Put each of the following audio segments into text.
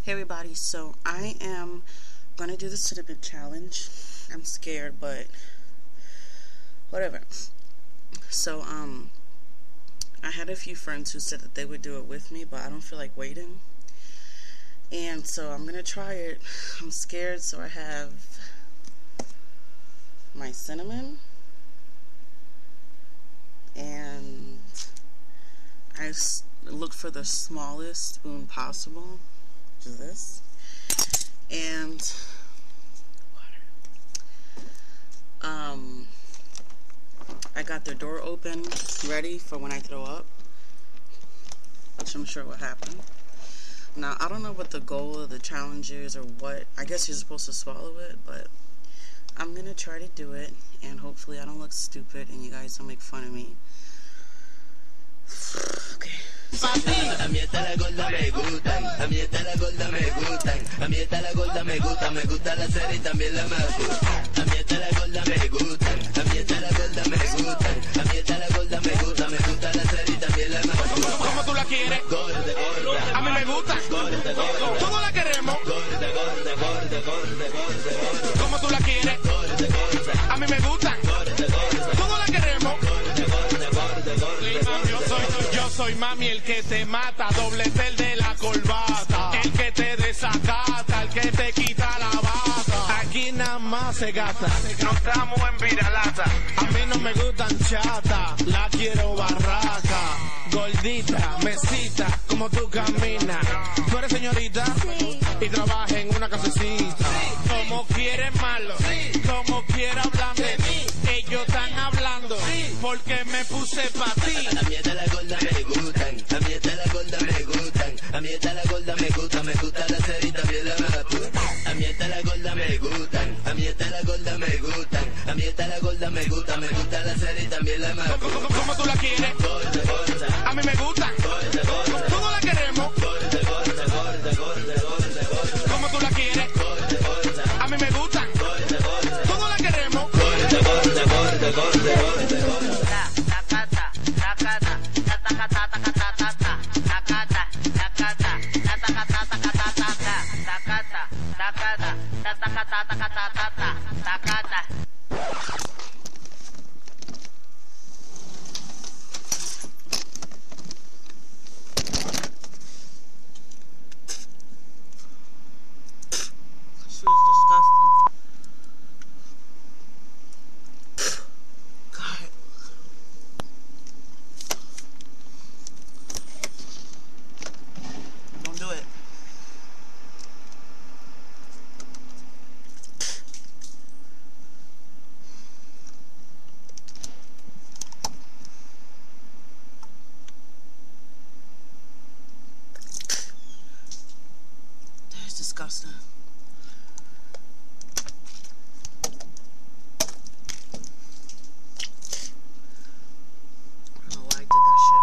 Hey everybody, so I am gonna do the cinnamon challenge. I'm scared, but whatever. So I had a few friends who said that they would do it with me, but I don't feel like waiting. And so I'm gonna try it. I'm scared, so I have my cinnamon and I look for the smallest spoon possible, which is this, and I got the door open ready for when I throw up, which I'm sure will happen. Now I don't know what the goal of the challenge is or what. I guess you're supposed to swallow it, but I'm gonna try to do it, and hopefully I don't look stupid and you guys don't make fun of me. Okay. A mí esta la gorda me gustan, a mí esta la gorda me gustan, a mí esta la gorda me gusta la serie y también la más. A mí esta la gorda me gustan, a mí esta la gorda me gustan, a mí esta la gorda me gusta la serie y también la más. ¿Cómo tú la quieres? Gorda, gorda. A mí me gusta. Gorda, gorda. Todos la queremos. Gorda, gorda, gorda, gorda, gorda. ¿Cómo tú la quieres? Gorda, gorda. A mí me gusta. Gorda, gorda. Todos la queremos. Gorda, gorda, gorda, gorda. Yo soy mami el que te mata, doble el de la corbata, el que te desacata, el que te quita la bata. Aquí nada más se gasta, no estamos en viralata. A mí no me gustan chata, la quiero barraca, gordita, mesita, como tú caminas. Tú eres señorita y trabajas en una casecita. Como quieres malo, como quieras hablar de mí. Ellos están hablando porque me puse pa' ti. A mí esta la gorda me gustan, a mí esta la gorda me gustan, a mí esta la gorda me gusta la serie y también la más. A mí esta la gorda me gustan, a mí esta la gorda me gustan, a mí esta la gorda me gusta la serie y también la más. ¿Cómo tú la quieres? Gorda, gorda. A mí me gustan. Gorda, gorda. Todos la queremos. Gorda, gorda, gorda, gorda, gorda, gorda. ¿Cómo tú la quieres? Gorda, gorda. A mí me gustan. Gorda, gorda. Todos la queremos. Gorda, gorda, gorda, gorda, gorda, gorda. This is disgusting. God. Don't do it. That's disgusting. I don't know why I did that shit.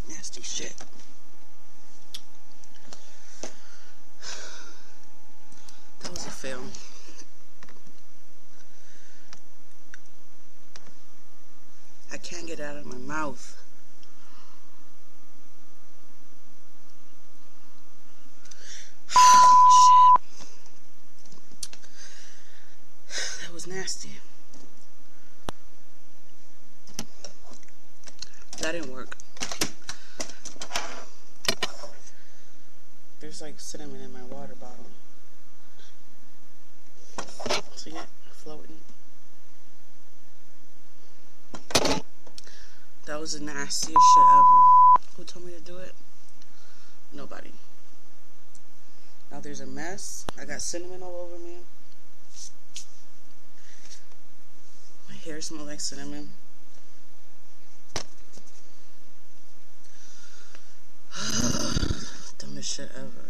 Nasty shit. That was a fail. I can't get it out of my mouth. Shit. That was nasty. That didn't work. There's like cinnamon in my water bottle. See it? Floating. That was the nastiest shit ever. Who told me to do it? Nobody. Now there's a mess. I got cinnamon all over me. My hair smell like cinnamon. Dumbest shit ever.